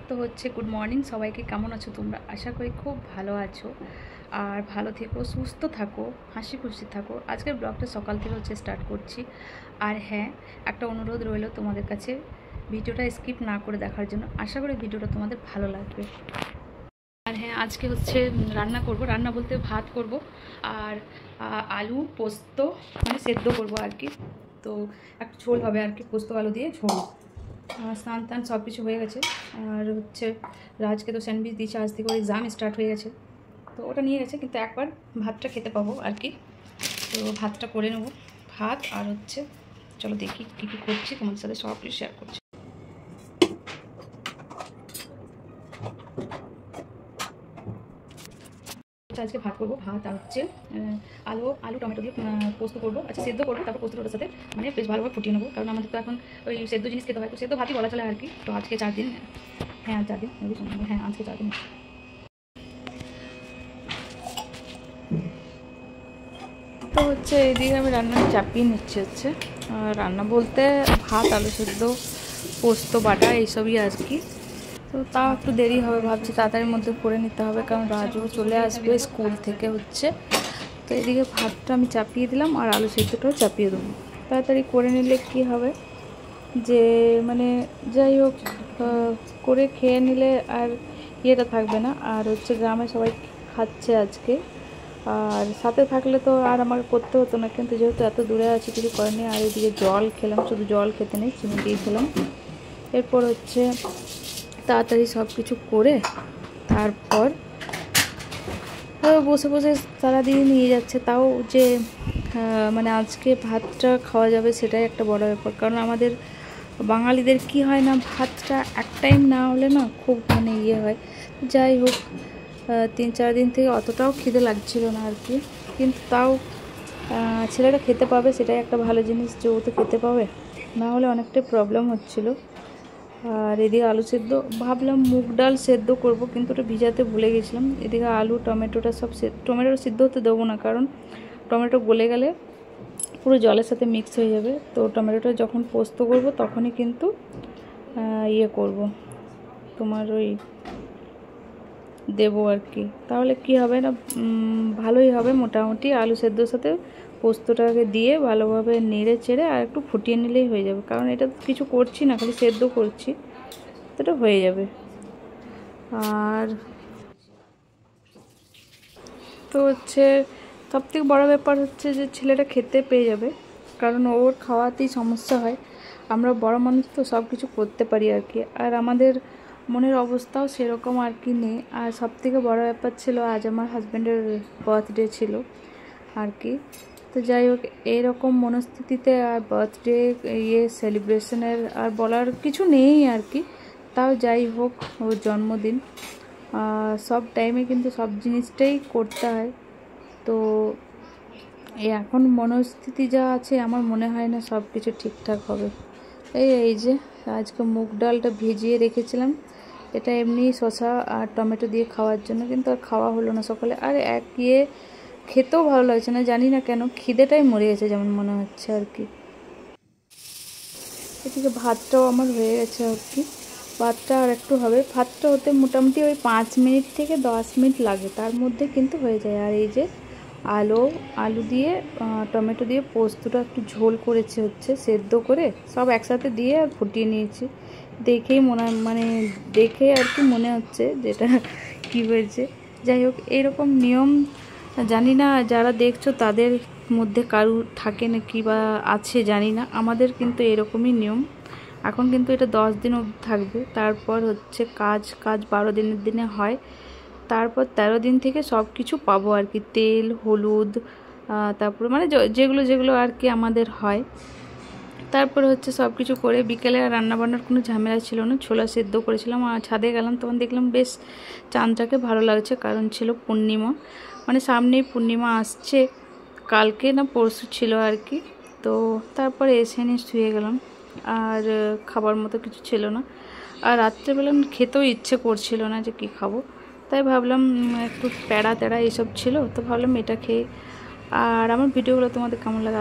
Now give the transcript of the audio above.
তো হচ্ছে good morning সবাইকে। কেমন আছো তোমরা? আশা করি খুব ভালো আছো আর ভালো থেকো, সুস্থ থাকো, হাসি খুশি থাকো। আজকের ব্লগটা সকাল থেকে হচ্ছে স্টার্ট করছি। আর হ্যাঁ, একটা অনুরোধ রইল তোমাদের কাছে, ভিডিওটা স্কিপ না করে দেখার জন্য। আশা করি ভিডিওটা তোমাদের ভালো লাগবে। আর হ্যাঁ, আজকে হচ্ছে রান্না করব, রান্না বলতে ভাত করব আর আলু পোস্ত মানে সেদ্ধ করব আর কি। তো একটা ঝোল হবে আর কি, পোস্ত আলু দিয়ে ঝোল। স্নান টান সব কিছু হয়ে গেছে। আর হচ্ছে রাজকে তো স্যান্ডউইচ দিয়েছে, আজ থেকে ওর এক্সাম স্টার্ট হয়ে গেছে, তো ওটা নিয়ে গেছে। কিন্তু একবার ভাতটা খেতে পাবো আর কি, তো ভাতটা করে নেবো। ভাত আর হচ্ছে চলো দেখি কী কী করছি, তোমাদের সাথে সব কিছু শেয়ার করছি। আজকে ভাত করবো, ভাত আর হচ্ছে আলু টমেটো দিয়ে পোস্ত করবো। আচ্ছা, সেদ্ধ করবো, তারপর পোস্তটার সাথে মানে বেশ ভালোভাবে ফুটিয়ে নেবো, কারণ আমাদের তো এখন ওই সেদ্ধ জিনিস খেতে হয়, তো সেদ্ধ ভাতই বলা চলে আর কি। তো আজকে 4 দিন, হ্যাঁ 4 দিন, হ্যাঁ আজকে 4 দিন। তো হচ্ছে এইদিকে আমি রান্না চাপিয়ে নিচ্ছি হচ্ছে, রান্না বলতে ভাত আলু সেদ্ধ পোস্ত বাটা এইসবই আর কি। তো তাও একটু দেরি হবে, ভাবছি তাড়াতাড়ির মধ্যে করে নিতে হবে, কারণ রাজু চলে আসবে স্কুল থেকে হচ্ছে। তো এদিকে ভাতটা আমি চাপিয়ে দিলাম আর আলু সেদ্ধটাও চাপিয়ে দেবো। তাড়াতাড়ি করে নিলে কি হবে যে মানে যাই হোক, করে খেয়ে নিলে আর ইয়েটা থাকবে না। আর হচ্ছে গ্রামে সবাই খাচ্ছে আজকে, আর সাথে থাকলে তো আর আমাকে করতে হতো না, কিন্তু যেহেতু এত দূরে আছে কিছু করেনি। আর এদিকে জল খেলাম, শুধু জল খেতে নেই, চিনি দিয়ে খেলাম। এরপর হচ্ছে তাড়াতাড়ি সব কিছু করে তারপর বসে বসে সারাদিন নিয়ে যাচ্ছে। তাও যে মানে আজকে ভাতটা খাওয়া যাবে সেটাই একটা বড় ব্যাপার, কারণ আমাদের বাঙালিদের কি হয় না, ভাতটা এক টাইম না হলে না খুব মানে ইয়ে হয়। যাই হোক, 3-4 দিন থেকে অতটাও খিদে লাগছিল না আর কি, কিন্তু তাও ছেলেটা খেতে পাবে সেটাই একটা ভালো জিনিস, যে ও তো খেতে পাবে, না হলে অনেকটাই প্রবলেম হচ্ছিলো। আর এদিকে আলু সেদ্ধ, ভাবলাম মুগ ডাল সেদ্ধ করব, কিন্তু ওটা ভিজাতে ভুলে গেছিলাম। এদিকে আলু টমেটোটা সব টমেটো সিদ্ধ হতে দেবো না, কারণ টমেটো গলে গেলে পুরো জলের সাথে মিক্স হয়ে যাবে। তো টমেটোটা যখন পোস্ত করব তখনই কিন্তু ইয়ে করব, তোমার ওই দেবো আর কি। তাহলে কি হবে না, ভালোই হবে মোটামুটি। আলু সেদ্ধর সাথে পোস্তটাকে দিয়ে ভালোভাবে নেড়ে চেড়ে আর একটু ফুটিয়ে নিলেই হয়ে যাবে, কারণ এটা কিছু করছি না, খালি সেদ্ধ করছি, তো এটা হয়ে যাবে। আর তো হচ্ছে সবথেকে বড়ো ব্যাপার হচ্ছে যে ছেলেটা খেতে পেয়ে যাবে, কারণ ওর খাওয়াতেই সমস্যা হয়। আমরা বড় মানুষ তো সব কিছু করতে পারি আর কি, আর আমাদের মনের অবস্থাও সেরকম আর কি নেই। আর সবথেকে বড়ো ব্যাপার ছিল, আজ আমার হাজব্যান্ডের বার্থডে ছিল আর কি। তো যাই হোক, এইরকম মনস্থিতিতে আর বার্থডে ইয়ে সেলিব্রেশনের আর বলার কিছু নেই আর কি। তাও যাই হোক, ওর জন্মদিন, সব টাইমে কিন্তু সব জিনিসটাই করতে হয়। তো এখন মনস্থিতি যা আছে, আমার মনে হয় না সব কিছু ঠিকঠাক হবে। এই যে আজকে মুগ ডালটা ভিজিয়ে রেখেছিলাম, এটা এমনি শসা আর টমেটো দিয়ে খাওয়ার জন্য, কিন্তু আর খাওয়া হলো না সকালে। আর খেতেও ভালো লাগছে না, জানি না কেন, খিদেটাই মরে গেছে যেমন মনে হচ্ছে আর কি। এদিকে ভাতটাও আমার হয়ে গেছে আর কি, ভাতটা আর একটু হবে। ভাতটা হতে মোটামুটি ওই 5 মিনিট থেকে 10 মিনিট লাগে, তার মধ্যে কিন্তু হয়ে যায়। আর এই যে আলু দিয়ে টমেটো দিয়ে পোস্তটা একটু ঝোল করেছে হচ্ছে, সেদ্ধ করে সব একসাথে দিয়ে আর ফুটিয়ে নিয়েছি। দেখেই দেখে আর কি মনে হচ্ছে যেটা কি হয়েছে। যাই হোক, এরকম নিয়ম জানি না যারা দেখছো তাদের মধ্যে কারু থাকে না কি বা আছে জানি না, আমাদের কিন্তু এরকমই নিয়ম। এখন কিন্তু এটা 10 দিন অবধি থাকবে, তারপর হচ্ছে কাজ 12 দিনের দিনে হয়। তারপর 13 দিন থেকে সব কিছু পাবো আর কি, তেল হলুদ, তারপরে মানে যেগুলো আর কি আমাদের হয়। তারপরে হচ্ছে সব কিছু করে বিকেলে আর রান্নাবান্নার কোনো ঝামেলা ছিল না, ছোলা সেদ্ধ করেছিলাম। আর ছাদে গেলাম, তখন দেখলাম বেশ চাঁদটাকে ভালো লাগছে, কারণ ছিল পূর্ণিমা, মানে সামনেই পূর্ণিমা আসছে, কালকে না পরশু ছিল আর কি। তো তারপরে এসে নিয়ে শুয়ে গেলাম, আর খাবার মতো কিছু ছিল না। আর রাত্রেবেলা খেতেও ইচ্ছে করছিল না যে কি খাবো, তাই ভাবলাম একটু প্যাড়া ট্যাড়া এইসব ছিল, তো ভাবলাম এটা খেয়ে। আর আমার ভিডিওগুলো তোমাদের কেমন লাগে